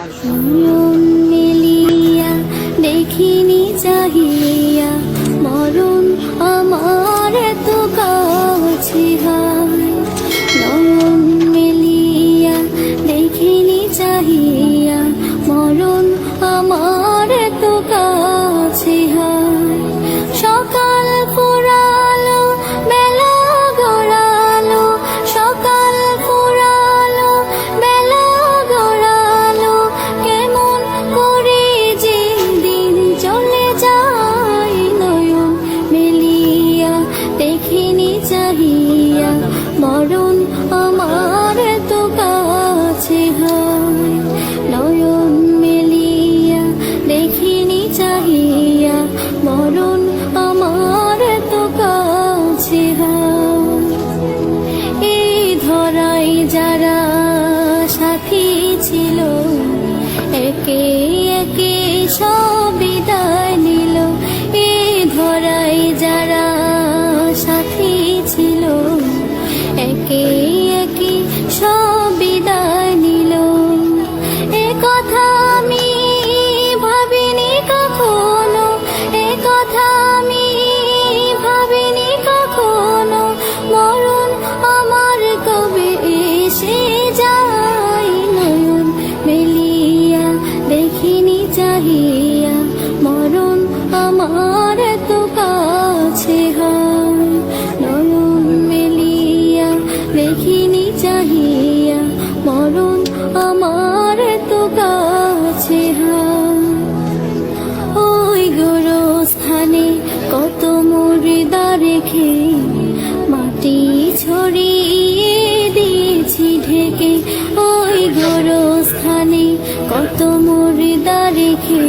নয়ন মেলিয়া দেখিনি চাহিয়া মরণ আমার এত কাছে হায়। নয়ন মেলিয়া দেখিনি চাহিয়া মরণ আমার এত কাছে হায়। সকাল ফুরালো বেলা গড়ালো, সকাল ফুরালো বেলা গড়ালো, কেমন করে যে দিন চলে যায়। নয়ন মেলিয়া দেখিনি চাহিয়া মরণ আমার এত কাছে হায়। নয়ন মেলিয়া দেখিনি চাহিয়া মরণ আমার এত কাছে হায়। এই ধরাই যারা সাথী ছিল, একে একে সব বিদায় নিল। এই ধরাই যারা সাথী ছিল, একে একে সব বিদায় নিল। এ কথা আমি ভাবিনি কখনো, এ কথা আমি ভাবিনি কখনো, মরণ আমার কবে এসে যায়। নয়ন মেলিয়া দেখিনি চাহিয়া মরণ আমার এত কাছে হায়। নয়ন মেলিয়া দেখিনি চাহিয়া মরণ আমার এত কাছে হায়। ওই গোরস্থানে কত মুর্দা রেখে মাটি ছড়িয়ে দিয়েছি ঢেকে। ওই গোরস্থানে কত মুর্দা রেখে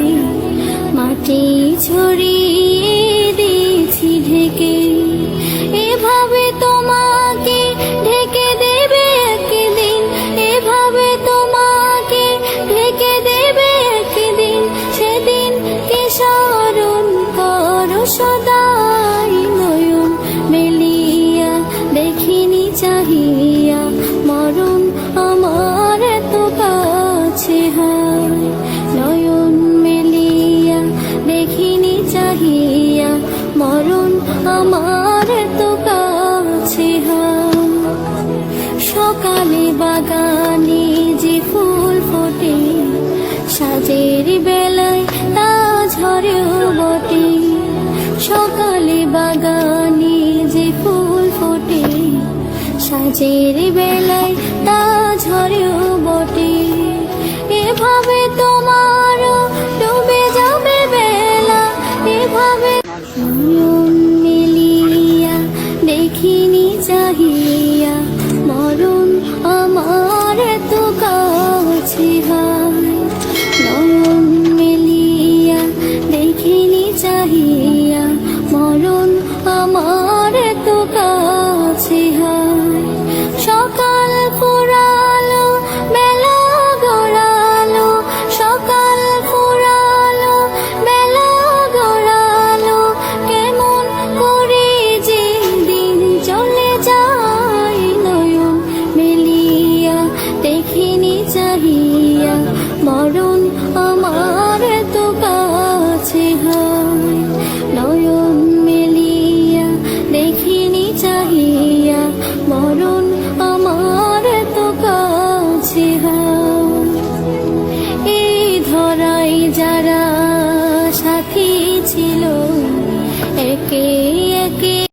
মাটি ছড়িয়ে দিয়েছি ঢেকে। এভাবে তোমাকে ঢেকে দেবে একদিন, এভাবে তোমাকে ঢেকে দেবে একদিন, সেদিন কে স্মরণ করো সদাই। নয়ন মেলিয়া দেখিনি চাহিয়া মরণ আমার এত কাছে হায়। নয়ন মেলিয়া দেখিনি চাহিয়া মরণ আমার এত কাছে হায়। সকালে বাগানে যে ফুল ফোটে, সাজের বেলায় তা ঝরেও বটে। সকালে বাগানে যে ফুল ফোটে, সাজের বেলায় তা ঝরেও বটে। এভাবে তোমারও ডুবে যাবে বেলা, এভাবে। নয়ন মেলিয়া দেখিনি চাহিয়া মরণ আমার এত কাছে হায়। নয়ন মেলিয়া দেখিনি চাহিয়া মরণ আমার এত কাছে হায়। সকাল ফুরালো বেলা গড়ালো, সকাল ফুরালো বেলা গড়ালো, কেমন করে যে দিন চলে যায়। নয়ন মেলিয়া দেখিনি চাহিয়া মরণ আমার এত কাছে হায়। নয়ন মেলিয়া দেখিনি চাহিয়া মরণ আমার এত কাছে হায়। এই ধরাই যারা সাথী ছিল, একে